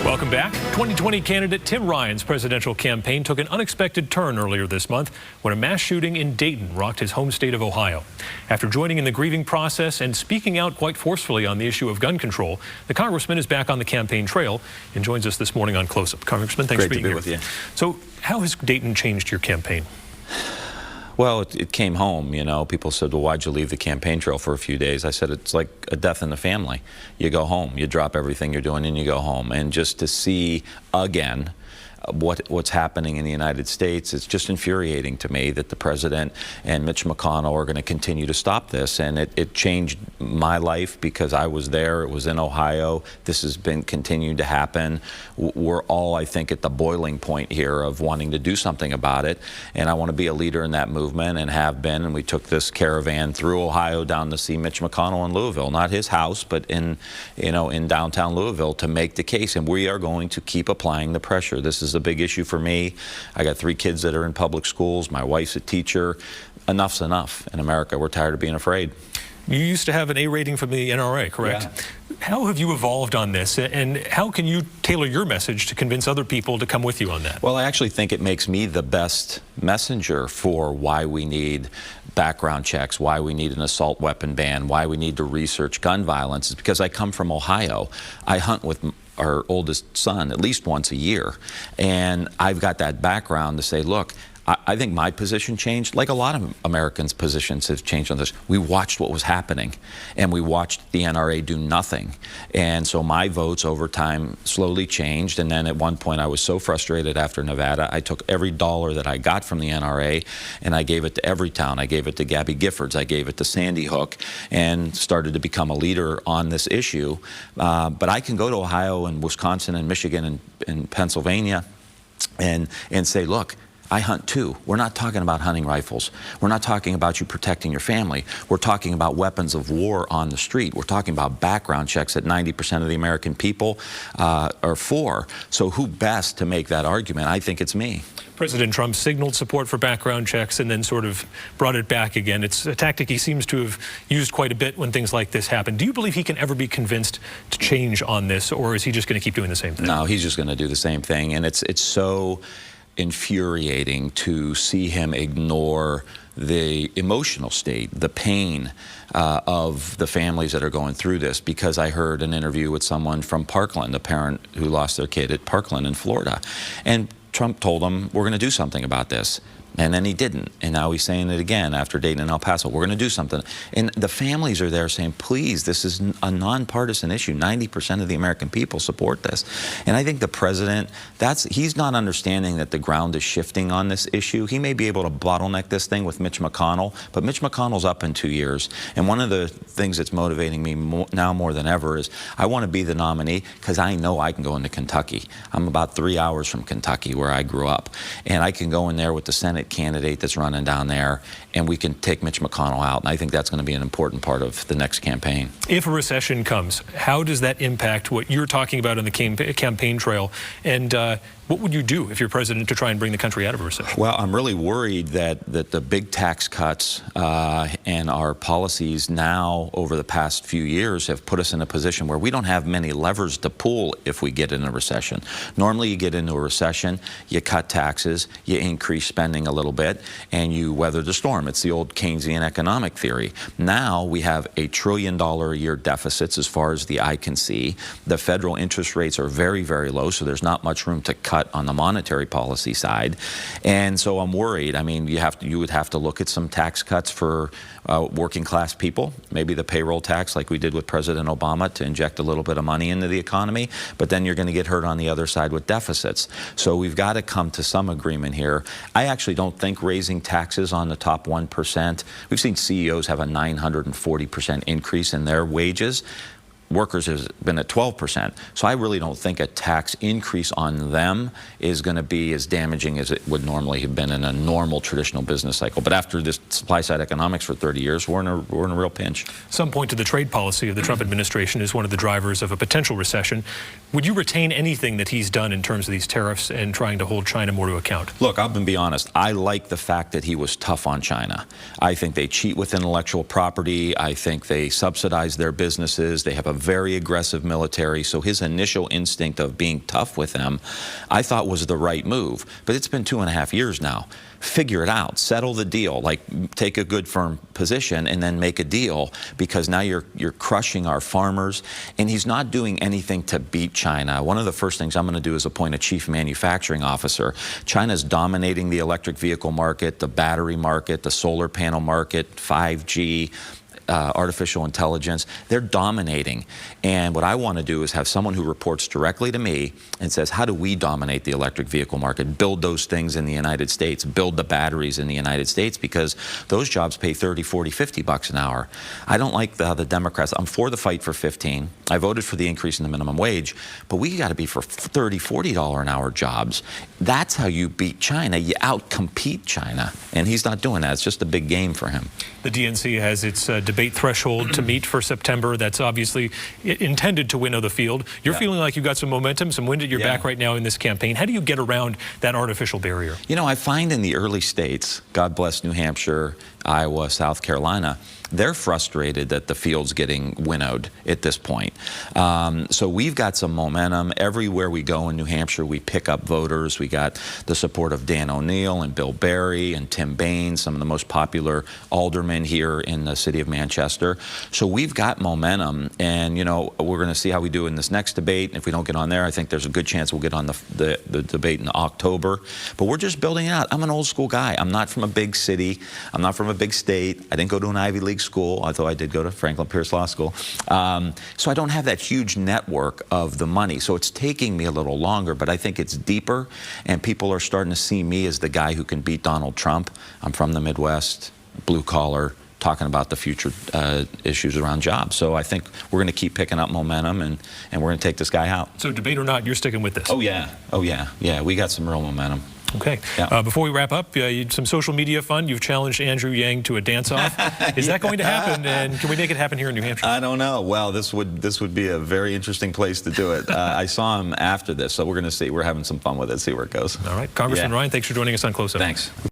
Welcome back. 2020 candidate Tim Ryan's presidential campaign took an unexpected turn earlier this month when a mass shooting in Dayton rocked his home state of Ohio. After joining in the grieving process and speaking out quite forcefully on the issue of gun control, the congressman is back on the campaign trail and joins us this morning on Close Up. Congressman, thanks for being here. Great to be with you. So how has Dayton changed your campaign? Well, it came home, you know. People said, well, why'd you leave the campaign trail for a few days? I said, it's like a death in the family. You go home, you drop everything you're doing, and you go home. And just to see again what's happening in the United States, it's just infuriating to me that the president and Mitch McConnell are going to continue to stop this. And it changed my life because I was there. It was in Ohio. This has been continuing to happen. We're all, I think, at the boiling point here of wanting to do something about it. And I want to be a leader in that movement and have been. And we took this caravan through Ohio down to see Mitch McConnell in Louisville, not his house, but in downtown Louisville, to make the case. And we are going to keep applying the pressure. This is a big issue for me. I got 3 kids that are in public schools. My wife's a teacher. Enough's enough in America. We're tired of being afraid. You used to have an A rating from the NRA, correct? Yeah. How have you evolved on this, and how can you tailor your message to convince other people to come with you on that? Well, I actually think it makes me the best messenger for why we need background checks, why we need an assault weapon ban, why we need to research gun violence. Is because I come from Ohio. I hunt with our oldest son at least once a year, and I've got that background to say, look, I think my position changed, like a lot of Americans' positions have changed on this. We watched what was happening, and we watched the NRA do nothing. And so my votes over time slowly changed, and then at one point I was so frustrated after Nevada, I took every dollar that I got from the NRA and I gave it to Everytown. I gave it to Gabby Giffords. I gave it to Sandy Hook, and started to become a leader on this issue. But I can go to Ohio and Wisconsin and Michigan and Pennsylvania and say, look, I hunt too. We're not talking about hunting rifles. We're not talking about you protecting your family. We're talking about weapons of war on the street. We're talking about background checks that 90% of the American people are for. So who best to make that argument? I think it's me. President Trump signaled support for background checks and then sort of brought it back again. It's a tactic he seems to have used quite a bit when things like this happen. Do you believe he can ever be convinced to change on this, or is he just going to keep doing the same thing? No, he's just going to do the same thing. And it's so infuriating to see him ignore the emotional state, the pain of the families that are going through this. Because I heard an interview with someone from Parkland, a parent who lost their kid at Parkland in Florida, and Trump told them, we're going to do something about this. And then he didn't. And now he's saying it again after Dayton and El Paso. We're going to do something. And the families are there saying, please, this is a nonpartisan issue. 90% of the American people support this. And I think the president, he's not understanding that the ground is shifting on this issue. He may be able to bottleneck this thing with Mitch McConnell, but Mitch McConnell's up in 2 years. And one of the things that's motivating me now more than ever is I want to be the nominee because I know I can go into Kentucky. I'm about 3 hours from Kentucky, where I grew up. And I can go in there with the Senate candidate that's running down there, and we can take Mitch McConnell out. And I think that's going to be an important part of the next campaign. If a recession comes, how does that impact what you're talking about on the campaign trail? And what would you do if you're president to try and bring the country out of a recession? Well, I'm really worried that the big tax cuts and our policies now over the past few years have put us in a position where we don't have many levers to pull if we get in a recession. Normally, you get into a recession, you cut taxes, you increase spending a little bit, and you weather the storm. It's the old Keynesian economic theory. Now we have $1 trillion a year deficits as far as the eye can see. The federal interest rates are very, very low, so there's not much room to cut on the monetary policy side. And so I'm worried. I mean, you would have to look at some tax cuts for working class people, maybe the payroll tax like we did with President Obama to inject a little bit of money into the economy, but then you're going to get hurt on the other side with deficits. So we've got to come to some agreement here. I actually don't think raising taxes on the top 1%, we've seen CEOs have a 940% increase in their wages. Workers has been at 12%. So I really don't think a tax increase on them is going to be as damaging as it would normally have been in a normal traditional business cycle. But after this supply side economics for 30 years, we're in a real pinch. Some point to the trade policy of the Trump administration is one of the drivers of a potential recession. Would you retain anything that he's done in terms of these tariffs and trying to hold China more to account? Look, I'm going to be honest. I like the fact that he was tough on China. I think they cheat with intellectual property. I think they subsidize their businesses. They have a very aggressive military, so his initial instinct of being tough with them, I thought was the right move. But it's been 2.5 years now. Figure it out, settle the deal, like take a good firm position and then make a deal, because now you're crushing our farmers. And he's not doing anything to beat China. One of the first things I'm going to do is appoint a chief manufacturing officer. China's dominating the electric vehicle market, the battery market, the solar panel market, 5G, artificial intelligence. They're dominating. And what I want to do is have someone who reports directly to me and says, how do we dominate the electric vehicle market? Build those things in the United States, build the batteries in the United States, because those jobs pay 30, 40, 50 bucks an hour. I don't like the Democrats. I'm for the fight for 15. I voted for the increase in the minimum wage, but we got to be for 30, $40 an hour jobs. That's how you beat China. You outcompete China. And he's not doing that. It's just a big game for him. The DNC has its debate threshold to meet for September. That's obviously intended to winnow the field. You're feeling like you've got some momentum, some wind at your back right now in this campaign. How do you get around that artificial barrier? You know, I find in the early states, God bless New Hampshire, Iowa, South Carolina, they're frustrated that the field's getting winnowed at this point. So we've got some momentum. Everywhere we go in New Hampshire, we pick up voters. We got the support of Dan O'Neill and Bill Barry and Tim Baines, some of the most popular aldermen here in the city of Manchester. So we've got momentum, and you know, we're going to see how we do in this next debate. If we don't get on there, I think there's a good chance we'll get on the debate in October. But we're just building it out. I'm an old school guy. I'm not from a big city. I'm not from a big state. I didn't go to an Ivy League school, although I did go to Franklin Pierce Law School. So I don't have that huge network of the money. So it's taking me a little longer, but I think it's deeper, and people are starting to see me as the guy who can beat Donald Trump. I'm from the Midwest, blue collar, talking about the future issues around jobs. So I think we're going to keep picking up momentum, and we're going to take this guy out. So debate or not, you're sticking with this? Oh yeah, oh yeah, yeah. We got some real momentum. Okay. Yeah. Before we wrap up, some social media fun. You've challenged Andrew Yang to a dance-off. Is that going to happen, and can we make it happen here in New Hampshire? I don't know. Well, this would be a very interesting place to do it. I saw him after this, so we're going to see. We're having some fun with it, see where it goes. All right. Congressman Ryan, thanks for joining us on Close Up. Thanks.